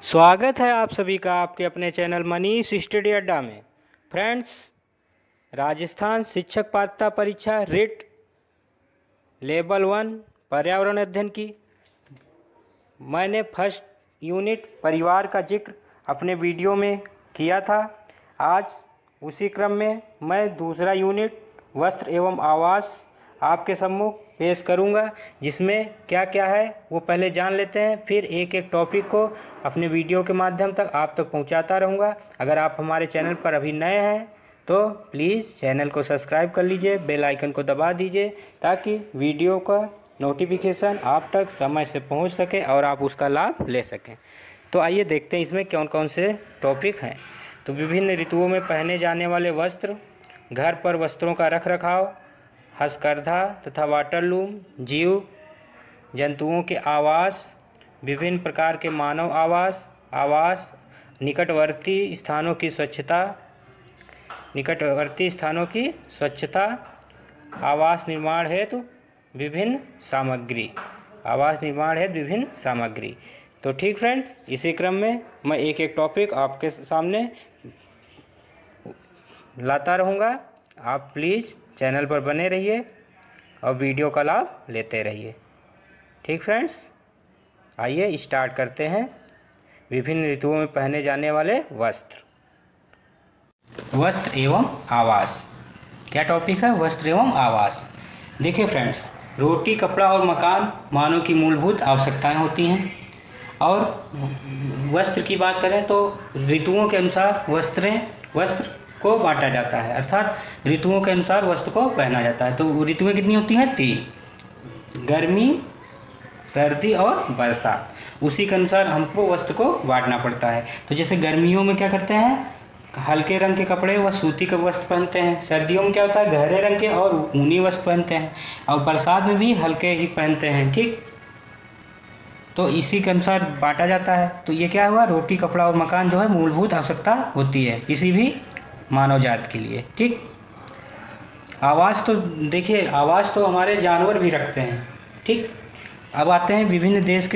स्वागत है आप सभी का आपके अपने चैनल मनीष स्टडी अड्डा में। फ्रेंड्स, राजस्थान शिक्षक पात्रता परीक्षा रिट लेवल 1 पर्यावरण अध्ययन की मैंने फर्स्ट यूनिट परिवार का जिक्र अपने वीडियो में किया था। आज उसी क्रम में मैं दूसरा यूनिट वस्त्र एवं आवास आपके सम्मुख पेश करूंगा, जिसमें क्या क्या है वो पहले जान लेते हैं, फिर एक एक टॉपिक को अपने वीडियो के माध्यम तक आप तक पहुंचाता रहूंगा। अगर आप हमारे चैनल पर अभी नए हैं तो प्लीज़ चैनल को सब्सक्राइब कर लीजिए, बेल आइकन को दबा दीजिए ताकि वीडियो का नोटिफिकेशन आप तक समय से पहुंच सके और आप उसका लाभ ले सकें। तो आइए देखते हैं इसमें कौन कौन से टॉपिक हैं। तो विभिन्न ऋतुओं में पहने जाने वाले वस्त्र, घर पर वस्त्रों का रख रखाव, हथकरघा तथा वाटरलूम, जीव जंतुओं के आवास, विभिन्न प्रकार के मानव आवास, निकटवर्ती स्थानों की स्वच्छता, आवास निर्माण हेतु विभिन्न सामग्री। तो ठीक फ्रेंड्स, इसी क्रम में मैं एक एक टॉपिक आपके सामने लाता रहूँगा। आप प्लीज़ चैनल पर बने रहिए और वीडियो का लाभ लेते रहिए। ठीक फ्रेंड्स, आइए स्टार्ट करते हैं। विभिन्न ऋतुओं में पहने जाने वाले वस्त्र एवं आवास। क्या टॉपिक है? वस्त्र एवं आवास। देखिए फ्रेंड्स, रोटी, कपड़ा और मकान मानव की मूलभूत आवश्यकताएं होती हैं। और वस्त्र की बात करें तो ऋतुओं के अनुसार वस्त्र को बांटा जाता है, अर्थात ऋतुओं के अनुसार वस्त्र को पहना जाता है। तो ऋतुएं कितनी होती हैं? 3, गर्मी, सर्दी और बरसात। उसी के अनुसार हमको वस्त्र को बांटना पड़ता है। तो जैसे गर्मियों में क्या करते हैं, हल्के रंग के कपड़े व सूती के वस्त्र पहनते हैं। सर्दियों में क्या होता है, गहरे रंग के और ऊनी वस्त्र पहनते हैं। और बरसात में भी हल्के ही पहनते हैं। ठीक, तो इसी के अनुसार बांटा जाता है। तो ये क्या हुआ, रोटी, कपड़ा और मकान जो है मूलभूत आवश्यकता होती है किसी भी मानव जात के लिए। ठीक, आवाज़ तो देखिए, आवाज़ तो हमारे जानवर भी रखते हैं। ठीक, अब आते हैं विभिन्न देश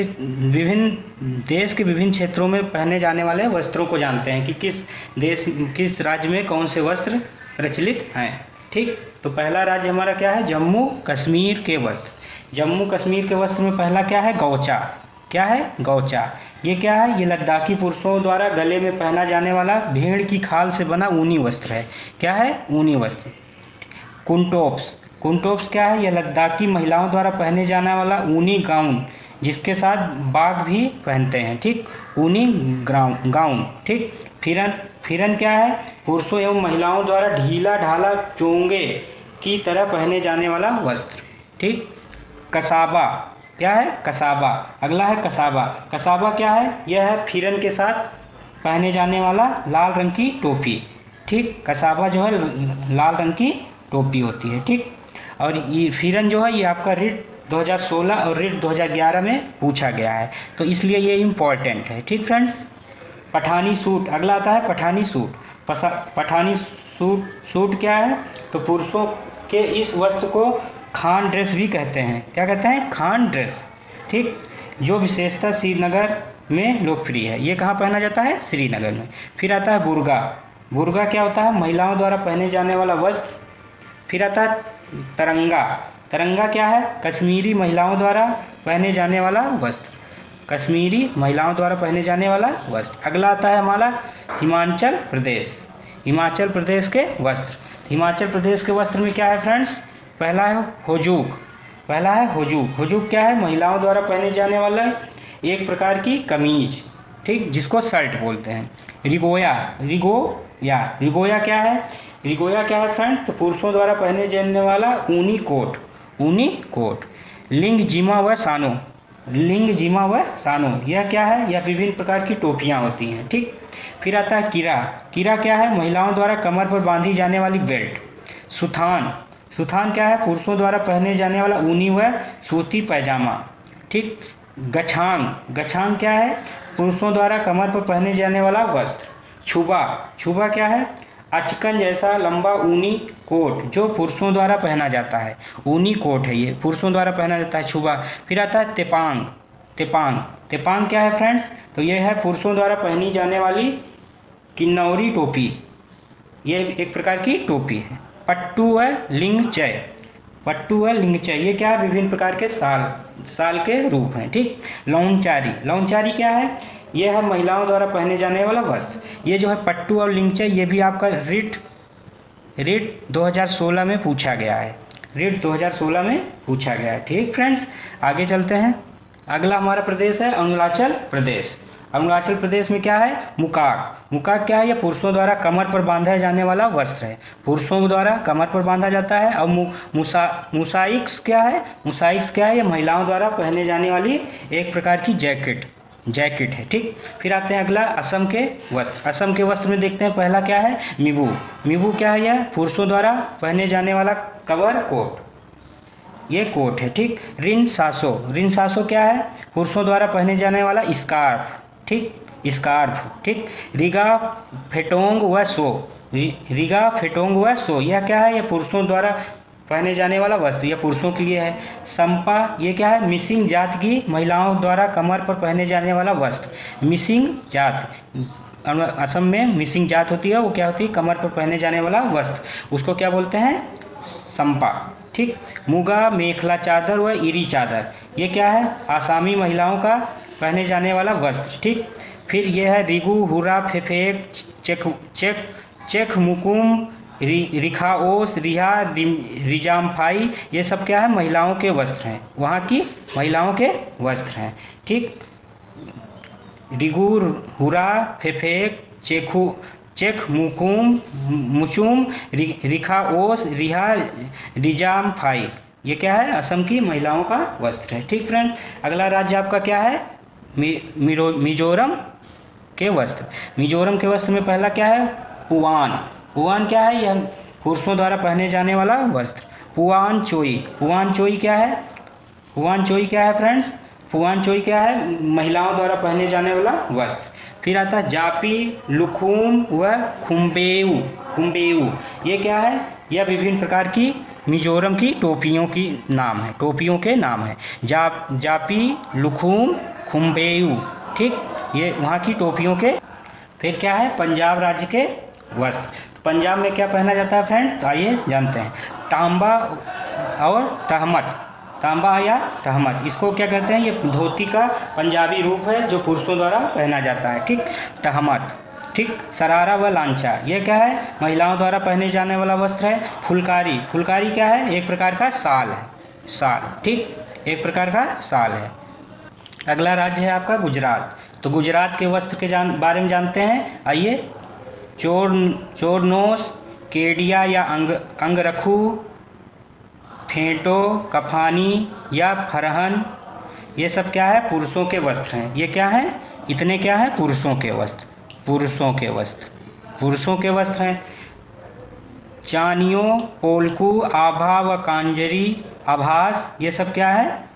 के विभिन्न क्षेत्रों में पहने जाने वाले वस्त्रों को जानते हैं कि किस राज्य में कौन से वस्त्र प्रचलित हैं। ठीक, तो पहला राज्य हमारा क्या है? जम्मू कश्मीर के वस्त्र। जम्मू कश्मीर के वस्त्र में पहला क्या है? गौचा। क्या है? गौचा। ये क्या है? ये लद्दाखी पुरुषों द्वारा गले में पहना जाने वाला भेड़ की खाल से बना ऊनी वस्त्र है। क्या है? ऊनी वस्त्र। कुंटोप्स क्या है? यह लद्दाखी महिलाओं द्वारा पहने जाने वाला ऊनी गाउन, जिसके साथ बाग भी पहनते हैं। ठीक, ऊनी गाउन। ठीक, फिरन क्या है? पुरुषों एवं महिलाओं द्वारा ढीला ढाला चोंगे की तरह पहने जाने वाला वस्त्र। ठीक, कसाबा। क्या है? कसाबा। अगला है कसाबा। कसाबा क्या है? यह है फिरन के साथ पहने जाने वाला लाल रंग की टोपी। ठीक, कसाबा जो है लाल रंग की टोपी होती है। ठीक, और ये फिरन जो है ये आपका रिट 2016 और रिट 2011 में पूछा गया है, तो इसलिए ये इम्पॉर्टेंट है। ठीक फ्रेंड्स, पठानी सूट। अगला आता है पठानी सूट। पठानी सूट क्या है? तो पुरुषों के इस वस्त्र को खान ड्रेस भी कहते हैं। क्या कहते हैं? खान ड्रेस। ठीक, जो विशेषतः श्रीनगर में लोकप्रिय है। ये कहाँ पहना जाता है? श्रीनगर में। फिर आता है बुर्गा। बुर्गा क्या होता है? महिलाओं द्वारा पहने जाने वाला वस्त्र। फिर आता है तरंगा। तरंगा क्या है? कश्मीरी महिलाओं द्वारा पहने जाने वाला वस्त्र। कश्मीरी महिलाओं द्वारा पहने जाने वाला वस्त्र। अगला आता है हमारा हिमाचल प्रदेश। हिमाचल प्रदेश के वस्त्र। हिमाचल प्रदेश के वस्त्र में क्या है फ्रेंड्स? पहला है हुजूक। हुजूक क्या है? महिलाओं द्वारा पहने जाने वाला एक प्रकार की कमीज। ठीक, जिसको शर्ट बोलते हैं। रिगोया क्या है? रिगोया क्या है फ्रेंड्स? तो पुरुषों द्वारा पहने जाने वाला ऊनी कोट। लिंग जीमा व सानो। यह क्या है? यह विभिन्न प्रकार की टोपियाँ होती हैं। ठीक, फिर आता है किरा क्या है? महिलाओं द्वारा कमर पर बांधी जाने वाली बेल्ट। सुथान क्या है? पुरुषों द्वारा पहने जाने वाला ऊनी व सूती पैजामा। ठीक, गछांग क्या है? पुरुषों द्वारा कमर पर पहने जाने वाला वस्त्र। छुबा क्या है? अचकन जैसा लंबा ऊनी कोट जो पुरुषों द्वारा पहना जाता है। ऊनी कोट है, ये पुरुषों द्वारा पहना जाता है छुबा। फिर आता है तेपांग। तेपांग। तेपांग क्या है फ्रेंड्स? तो ये है पुरुषों द्वारा पहनी जाने वाली किन्नौरी टोपी, ये एक प्रकार की टोपी है। पट्टू व लिंगचय। पट्टू व लिंगचय ये क्या है? विभिन्न प्रकार के साल के रूप हैं। ठीक। लौंचारी। लौंचारी क्या है? ये है महिलाओं द्वारा पहने जाने वाला वस्त्र। ये जो है पट्टू और लिंगचय, ये भी आपका रिट 2016 में पूछा गया है। रिट 2016 में पूछा गया है। ठीक फ्रेंड्स, आगे चलते हैं। अगला हमारा प्रदेश है अरुणाचल प्रदेश। अरुणाचल प्रदेश में क्या है? मुकाक। मुकाक क्या है? यह पुरुषों द्वारा कमर पर बांधा जाने वाला वस्त्र है। पुरुषों द्वारा कमर पर बांधा जाता है। और मुसाइक्स क्या है? मुसाइक्स क्या है? यह महिलाओं द्वारा पहने जाने वाली एक प्रकार की जैकेट है। ठीक। फिर आते हैं अगला असम के वस्त्र। असम के वस्त्र में देखते हैं पहला क्या है? मिबू। मिबू क्या है? यह पुरुषों द्वारा पहने जाने वाला कवर कोट, ये कोट है। ठीक। रिनसासो। रिनसासो क्या है? पुरुषों द्वारा पहने जाने वाला स्कार्फ। ठीक, स्कार्फ। ठीक। रिगा फेटोंग व सो। रिगा फेटोंग व सो यह क्या है? यह पुरुषों द्वारा पहने जाने वाला वस्त्र, यह पुरुषों के लिए है। संपा ये क्या है? मिसिंग जात की महिलाओं द्वारा कमर पर पहने जाने वाला वस्त्र। मिसिंग जात, असम में मिसिंग जात होती है, वो क्या होती है? कमर पर पहने जाने वाला वस्त्र, उसको क्या बोलते हैं? संपा। ठीक। मुगा मेखला चादर व इरी चादर ये क्या है? आसामी महिलाओं का पहने जाने वाला वस्त्र। ठीक। फिर यह है रिगु हुरा फेफेक चेक मुकुम रिखाओस रिहा रिजामफाई, ये सब क्या है? महिलाओं के वस्त्र हैं, वहाँ की महिलाओं के वस्त्र हैं। ठीक। रिगुर हुरा फेफेक चेक मुकुम मुचुम रिखाओस रिहा रिजामफाई, ये क्या है? असम की महिलाओं का वस्त्र है। ठीक फ्रेंड, अगला राज्य आपका क्या है? मिजोरम के वस्त्र। मिजोरम के वस्त्र में पहला क्या है? पुआन। पुआन क्या है? यह पुरुषों द्वारा पहने जाने वाला वस्त्र। पुआन चोई। पुआन चोई क्या है? पुआन चोई क्या है फ्रेंड्स? पुआन चोई क्या है? महिलाओं द्वारा पहने जाने वाला वस्त्र। फिर आता है जापी लुखुम व खुम्बेऊ। खुम्बेऊ ये क्या है? यह विभिन्न प्रकार की मिजोरम की टोपियों की नाम है, टोपियों के नाम है। जापी लुखुम खुम्बेऊ। ठीक, ये वहाँ की टोपियों के। फिर क्या है? पंजाब राज्य के वस्त्र। पंजाब में क्या पहना जाता है फ्रेंड्स? आइए जानते हैं। तांबा और तहमत। तांबा या तहमत, इसको क्या कहते हैं? ये धोती का पंजाबी रूप है जो पुरुषों द्वारा पहना जाता है। ठीक। तहमत। ठीक। सरारा व लांचा ये क्या है? महिलाओं द्वारा पहने जाने वाला वस्त्र है। फुलकारी। फुलकारी क्या है? एक प्रकार का शाल है, शाल। ठीक, एक प्रकार का शाल है। अगला राज्य है आपका गुजरात। तो गुजरात के वस्त्र के बारे में जानते हैं। आइए। चोरनोस, केडिया या अंगरखू, फेंटो, कफानी या फरहन, ये सब क्या है? पुरुषों के वस्त्र हैं। ये क्या है? इतने क्या है? पुरुषों के वस्त्र। पुरुषों के वस्त्र, पुरुषों के वस्त्र हैं। चानियों, पोलकू, आभा व कांजरी, आभास ये सब क्या है?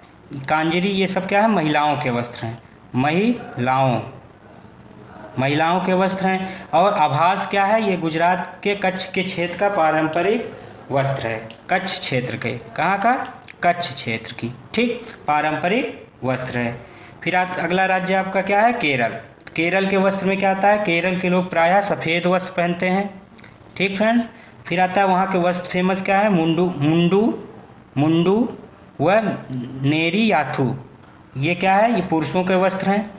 कांजरी ये सब क्या है? महिलाओं के वस्त्र हैं। महिलाओं के वस्त्र हैं। और आभास क्या है? ये गुजरात के कच्छ के क्षेत्र का पारंपरिक वस्त्र है। कच्छ क्षेत्र के, कहाँ का? कच्छ क्षेत्र की। ठीक, पारंपरिक वस्त्र है। फिर अगला राज्य आपका क्या है? केरल। केरल के वस्त्र में क्या आता है? केरल के लोग प्रायः सफ़ेद वस्त्र पहनते हैं। ठीक फ्रेंड्स। फिर आता है वहाँ के वस्त्र फेमस क्या है? मुंडू व नेरी याथू, ये क्या है? ये पुरुषों के वस्त्र हैं।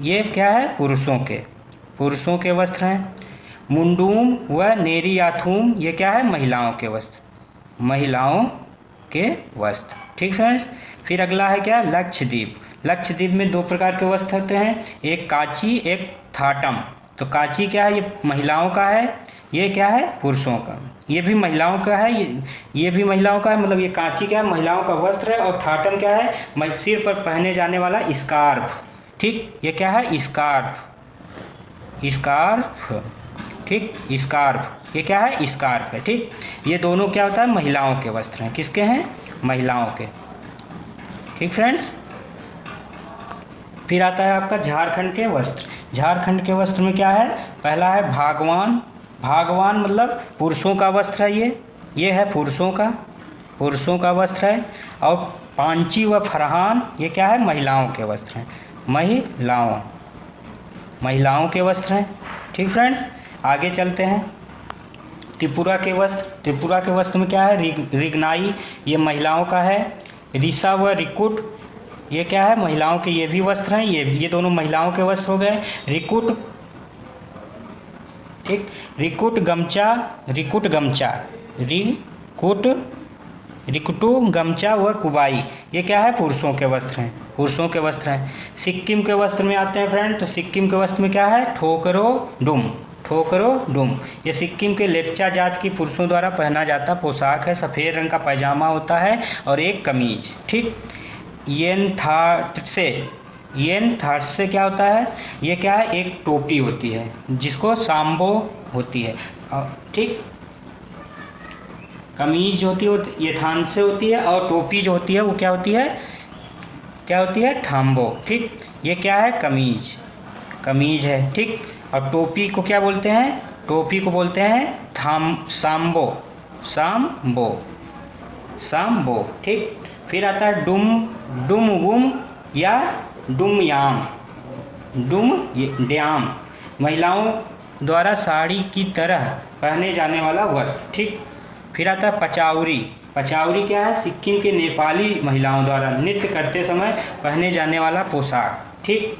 ये क्या है? पुरुषों के वस्त्र हैं। मुंडूम व नेरी याथूम ये क्या है? महिलाओं के वस्त्र। ठीक फ्रेंड्स। फिर अगला है क्या? लक्षद्वीप। लक्षद्वीप में दो प्रकार के वस्त्र होते हैं, एक काची, एक थाटम। तो काची क्या है? ये महिलाओं का है। ये क्या है? पुरुषों का। ये भी महिलाओं का है, ये भी महिलाओं का है। मतलब ये काची क्या है? महिलाओं का वस्त्र है। और थाटम क्या है? सिर पर पहने जाने वाला स्कार्फ। ठीक, ये क्या है? स्कार्फ। ठीक, स्कार्फ ये क्या है? स्कार्फ है। ठीक, ये दोनों क्या होता है? महिलाओं के वस्त्र हैं। किसके हैं? महिलाओं के। ठीक फ्रेंड्स। फिर आता है आपका झारखंड के वस्त्र। झारखंड के वस्त्र में क्या है? पहला है भागवान। भागवान मतलब पुरुषों का वस्त्र है। ये है पुरुषों पुरुषों का वस्त्र है। और पांची व फरहान ये क्या है, महिलाओं के वस्त्र हैं, महिलाओं के वस्त्र हैं। ठीक फ्रेंड्स, आगे चलते हैं। त्रिपुरा के वस्त्र में क्या है, रिगनाई ये महिलाओं का है। रिसा व रिकुट ये क्या है, महिलाओं के ये भी वस्त्र हैं, ये दोनों महिलाओं के वस्त्र हो गए। रिकुट, ठीक, रिकुटू गमछा व कुबाई ये क्या है, पुरुषों के वस्त्र हैं। सिक्किम के वस्त्र में आते हैं फ्रेंड, तो सिक्किम के वस्त्र में क्या है, ठोकरो डुम ये सिक्किम के लेप्चा जात की पुरुषों द्वारा पहना जाता पोशाक है। सफ़ेद रंग का पैजामा होता है और एक कमीज। ठीक, येन थाट से क्या होता है, ये क्या है, एक टोपी होती है जिसको सांबो होती है। ठीक, कमीज होती है ये थान से होती है, और टोपी जो होती है वो क्या होती है, थाम्बो। ठीक, ये क्या है, कमीज है। ठीक, और टोपी को क्या बोलते हैं, सांबो। ठीक, फिर आता है डुमगुम या डुमड्याम महिलाओं द्वारा साड़ी की तरह पहने जाने वाला वस्त्र। ठीक, फिर आता है पचाउरी क्या है, सिक्किम के नेपाली महिलाओं द्वारा नृत्य करते समय पहने जाने वाला पोशाक। ठीक,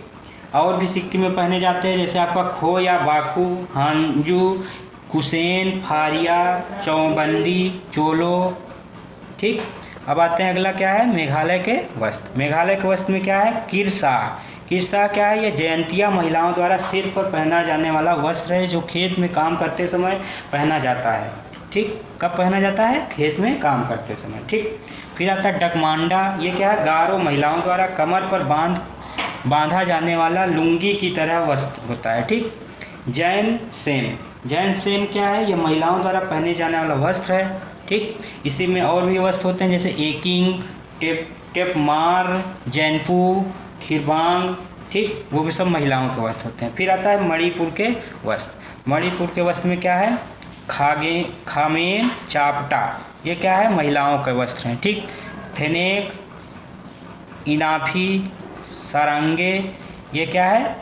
और भी सिक्किम में पहने जाते हैं, जैसे आपका खो या बाखू, हांजू, कुसेन, फारिया, चौबंदी, चोलो। ठीक, अब आते हैं अगला क्या है, मेघालय के वस्त्र में क्या है, किरसा क्या है, ये जयंतिया महिलाओं द्वारा सिर पर पहना जाने वाला वस्त्र है, जो खेत में काम करते समय पहना जाता है। ठीक, कब पहना जाता है, खेत में काम करते समय। ठीक, फिर आता है डकमांडा, ये क्या है, गारो महिलाओं द्वारा कमर पर बांधा जाने वाला लुंगी की तरह वस्त्र होता है। ठीक, जैन सेम क्या है, ये महिलाओं द्वारा पहने जाने वाला वस्त्र है। ठीक, इसी में और भी वस्त्र होते हैं, जैसे एकिंग, टेपमार, जैनपू, खिरबांग। ठीक, वो भी सब महिलाओं के वस्त्र होते हैं। फिर आता है मणिपुर के वस्त्र में क्या है, खामेन चापटा ये क्या है, महिलाओं के वस्त्र हैं। ठीक, फेनेक, इनाफी, सारंगे ये क्या है,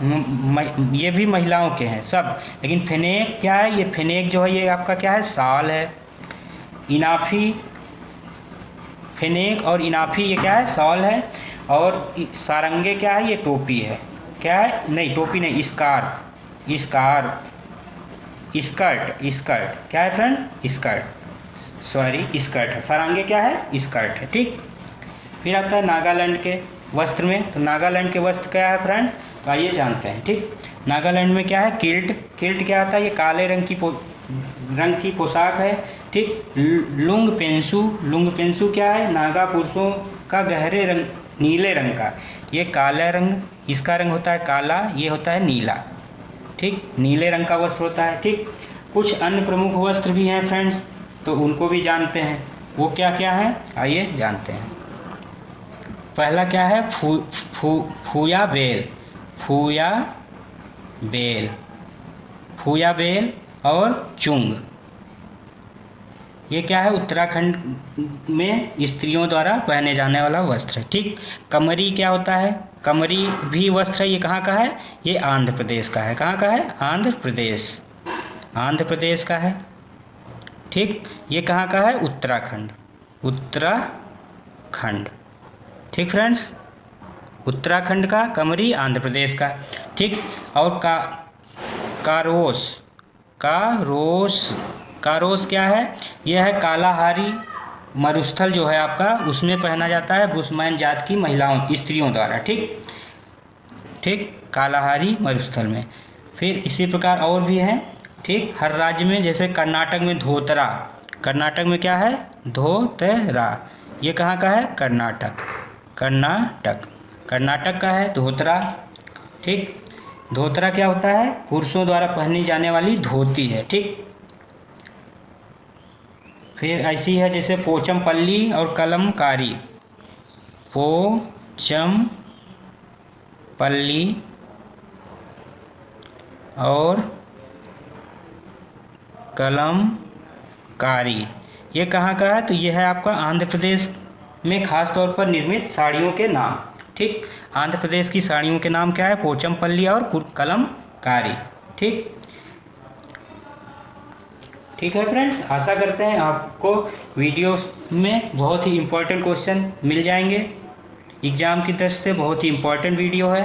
ये भी महिलाओं के हैं सब। लेकिन फेनेक क्या है, ये फेनेक जो है ये आपका क्या है, साल है। फेनेक और इनाफी ये क्या है, शॉल है। और सारंगे क्या है, ये टोपी है। क्या है, नहीं टोपी नहीं, स्कर्ट क्या है फ्रेंड, स्कर्ट है। सारंगे क्या है, स्कर्ट है। ठीक, फिर आता है नागालैंड के वस्त्र में, तो नागालैंड के वस्त्र क्या है फ्रेंड, तो आइए जानते हैं। ठीक, नागालैंड में क्या है, किल्ट क्या होता है, ये काले रंग की पोशाक है। ठीक, लुंग पेंसू क्या है, नागा पुरुषों का गहरे रंग नीले रंग का, ये काला रंग, इसका रंग होता है काला, ये होता है नीला। ठीक, नीले रंग का वस्त्र होता है। ठीक, कुछ अन्य प्रमुख वस्त्र भी हैं फ्रेंड्स, तो उनको भी जानते हैं, वो क्या क्या है, आइए जानते हैं। पहला क्या है, फूया बेल और चुंग, ये क्या है, उत्तराखंड में स्त्रियों द्वारा पहने जाने वाला वस्त्र है। ठीक, कमरी क्या होता है, कमरी भी वस्त्र है, ये कहाँ का है, ये आंध्र प्रदेश का है। कहाँ का है, आंध्र प्रदेश का है। ठीक, ये कहाँ का है, उत्तराखंड। ठीक फ्रेंड्स, उत्तराखंड का कमरी, आंध्र प्रदेश का। ठीक, और कारोस क्या है, यह है कालाहारी मरुस्थल जो है आपका, उसमें पहना जाता है बुशमैन जात की स्त्रियों द्वारा। ठीक, कालाहारी मरुस्थल में। फिर इसी प्रकार और भी हैं। ठीक, हर राज्य में, जैसे कर्नाटक में धोतरा, कर्नाटक में क्या है, धोतरा, ये कहाँ का है, कर्नाटक का है धोतरा। ठीक, धोतरा क्या होता है, पुरुषों द्वारा पहनी जाने वाली धोती है। ठीक, फिर ऐसी है जैसे पोचमपल्ली और कलमकारी, पोचमपल्ली और कलमकारी ये कहाँ का है? तो ये है आपका आंध्र प्रदेश में खास तौर पर निर्मित साड़ियों के नाम। ठीक, आंध्र प्रदेश की साड़ियों के नाम क्या है? पोचमपल्ली और कलमकारी। ठीक ठीक है फ्रेंड्स, आशा करते हैं आपको वीडियोस में बहुत ही इम्पोर्टेंट क्वेश्चन मिल जाएंगे। एग्ज़ाम की दृष्टि से बहुत ही इम्पोर्टेंट वीडियो है।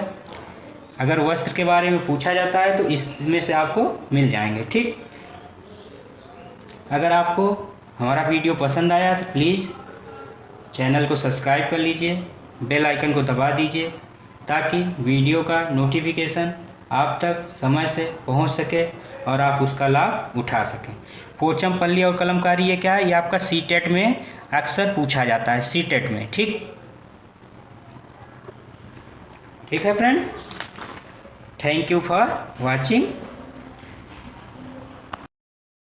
अगर वस्त्र के बारे में पूछा जाता है तो इसमें से आपको मिल जाएंगे। ठीक, अगर आपको हमारा वीडियो पसंद आया तो प्लीज़ चैनल को सब्सक्राइब कर लीजिए, बेल आइकन को दबा दीजिए ताकि वीडियो का नोटिफिकेशन आप तक समय से पहुंच सके और आप उसका लाभ उठा सकें। पोचमपल्ली और कलमकारी ये क्या है? ये आपका सीटेट में अक्सर पूछा जाता है, सीटेट में। ठीक ठीक है friends, thank you for watching.